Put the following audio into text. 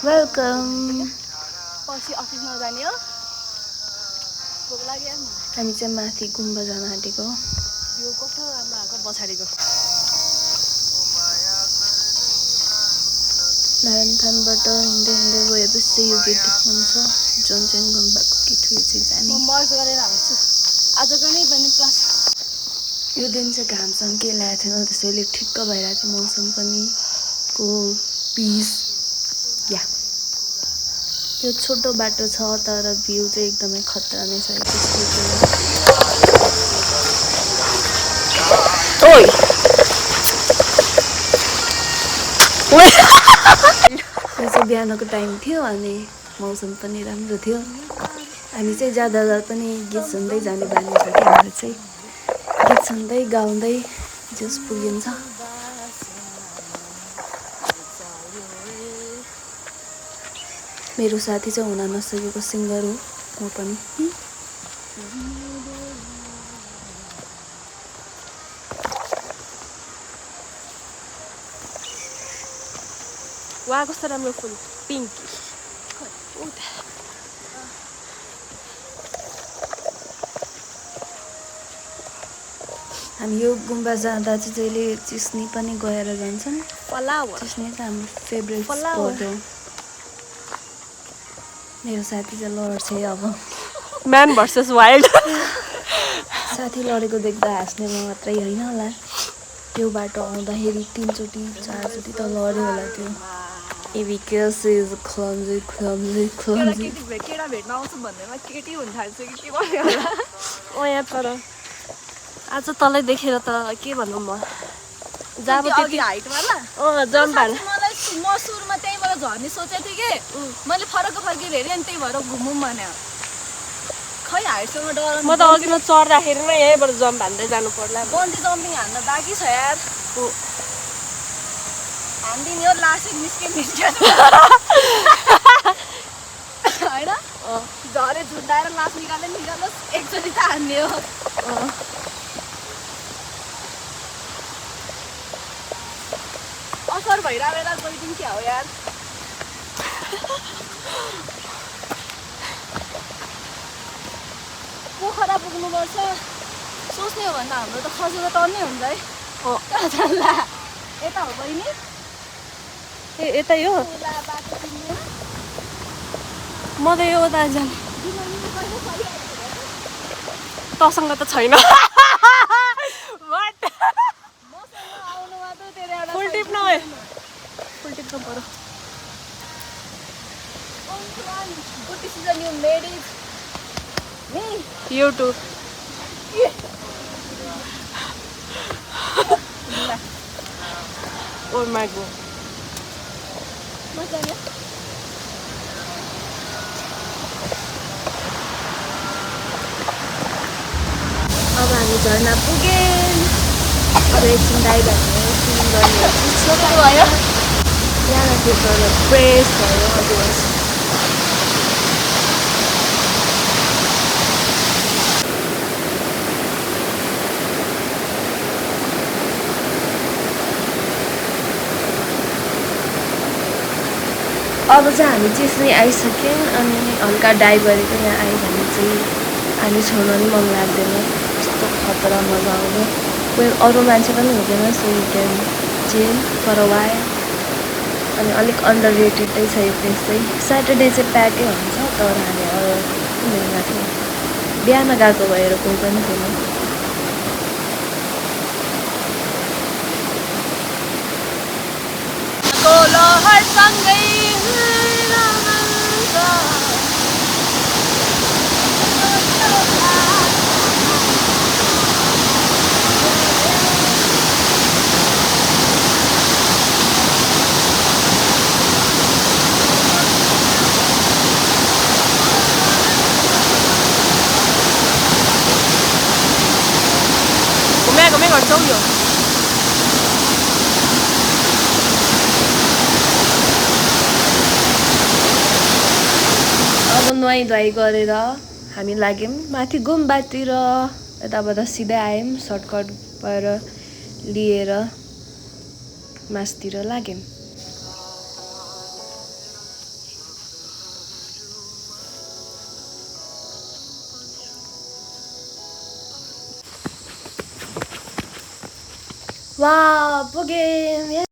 Welcome. पछि अफिसमा जाने हो। भोक लाग्यो हामी चाहिँ माथि गुम्बा जान आँटेको। यो कस्तो राम्रो आएको पछाडिको। नारायणथानबाट हिँड्दै हिँड्दै गएपछि यो गेट देख्नुहुन्छ जुन चाहिँ गुम्बाको गेट हो। यो चाहिँ जाने। म मर्ज गरेर आउँछु आजको नै पनि प्लस यो दिन चाहिँ घामसँग के लागेको थिएन त्यसैले ठिक्क भइरहेको थियो मौसम पनि कुल पिस या। यो छोटो बाटो छ तर भ्यू चाहिँ एकदमै खतरा नै छ। ओइ यो चाहिँ बिहानको टाइम थियो अनि मौसम पनि राम्रो थियो। हामी चाहिँ जाँदा पनि गीत सुन्दै जाने बानी छ कि हाम्रो चाहिँ गीत सुन्दै गाउँदै जस पुगिन्छ। मेरो साथी चाहिँ हुन नसकेको सिङ्गर हो म पनि। वा कस्तो राम्रो फुल पिङ्क। हामी यो गुम्बा जाँदा चाहिँ जहिले चिस्नी पनि गएर जान्छन्। फ्लावर चिस्नी चाहिँ हाम्रो फेभरेट स्पट हो। मेरो साथी चाहिँ लड्छ अब म्यान भर्सेस वाइल्ड। साथी लडेको देख्दा हाँस्नेमा मात्रै होइन होला। त्यो बाटो आउँदाखेरि 3 चोटि 4 चोटि त लड्यो होला त्यो। Because is clumsy. केटा भेट्न आउँछु भन्दैमा केटी हुन थाल्छ कि के भयो होला। यहाँ तर आज तँलाई देखेर त के भनौँ म जब त्यति हाइटवाला जम्पान मलाई म सुरुमा त्यहीबाट झर्ने सोचेको थिएँ कि मैले फरक हेरेँ अनि त्यही भएर घुमौँ भन्यो। खै हाइटसँग डर म त अघि चढ्दाखेरि नै यहीँबाट जम्प हान्दै जानु पर्ला। बन्जी जम्पिङ हान्न बाँकी छ यार। हान्दिने हो लास्ट निस्क्यो होइन झरे झुन्डाएर लास निकालोस् एकचोटि त हान्ने हो। असर भइरहेको बेला गइदिउँ क्या हो यार। पोखरा पुग्नुपर्छ सोच्ने हो भने त हाम्रो त खसेर टर्नै हुन्छ है। कहाँ जान्ला यता हो बहिनी। ए यतै हो म त यो उता जाने तसँग त छैन। फुल टिप्न पर्यो। YouTube Oh my god. अब हामी झर्ना पुगेँ। अब एकछिन दाइ भन्ने स्विमिङ गर्ने सोच्नु भयो यहाँ तर फ्रेस भयो हजुर। अब चाहिँ हामी चिस्नी आइसक्यौँ अनि हल्का डाइभ गरेको यहाँ आयो भने चाहिँ हामी छोड्न नि मन लाग्दैन। यस्तो खतरा मजा आउँछ। कोही अरू मान्छे पनि हुँदैन so you can chill for a while. अनि अलिक अन्डर रेटेडै छ यो प्लेस चाहिँ। स्याटरडे चाहिँ प्याकै हुन्छ तर हामी गएको थियौँ बिहान गएको भएर कोही पनि थिएन। घुम्या गर्छौ यो अब नुहाई धुवाई गरेर हामी लाग्यौँ माथि गुम्बातिर। यताबाट सिधै आयौँ सर्टकट भएर लिएर मासतिर लाग्यौँ। वा पुगेँ